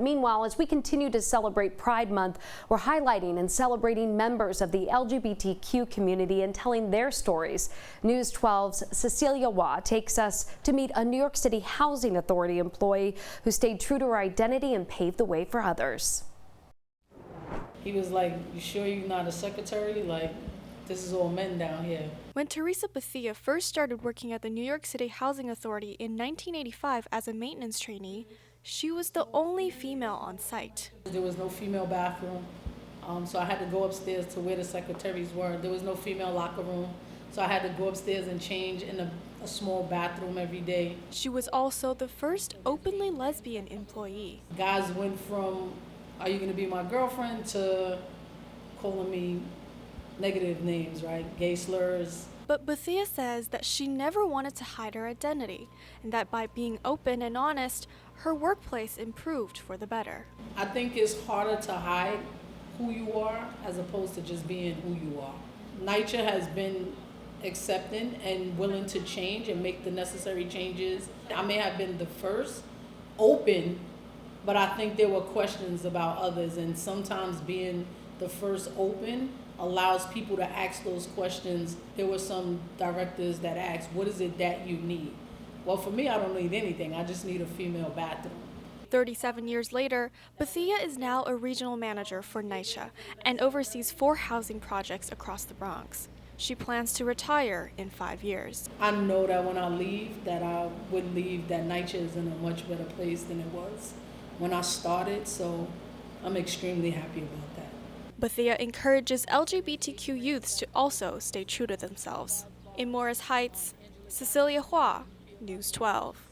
Meanwhile, as we continue to celebrate Pride Month, we're highlighting and celebrating members of the LGBTQ community and telling their stories. News 12's Cecilia Waugh takes us to meet a New York City Housing Authority employee who stayed true to her identity and paved the way for others. He was like, "You sure you're not a secretary? Like, this is all men down here." When Theresa Bethea first started working at the New York City Housing Authority in 1985 as a maintenance trainee, she was the only female on site. There was no female bathroom, so I had to go upstairs to where the secretaries were. There was no female locker room, so I had to go upstairs and change in a small bathroom every day. She was also the first openly lesbian employee. Guys went from, "Are you going to be my girlfriend?" to calling me negative names, right? Gay slurs. But Bethea says that she never wanted to hide her identity, and that by being open and honest, her workplace improved for the better. I think it's harder to hide who you are as opposed to just being who you are. NYCHA has been accepting and willing to change and make the necessary changes. I may have been the first open, but I think there were questions about others, and sometimes being the first open allows people to ask those questions. There were some directors that asked, "What is it that you need?" Well, for me, I don't need anything. I just need a female bathroom. 37 years later, Bethea is now a regional manager for NYCHA and oversees 4 housing projects across the Bronx. She plans to retire in 5 years. I know that when I leave, that I would leave, that NYCHA is in a much better place than it was when I started, so I'm extremely happy about that. Bethea encourages LGBTQ youths to also stay true to themselves. In Morris Heights, Cecilia Waugh, News 12.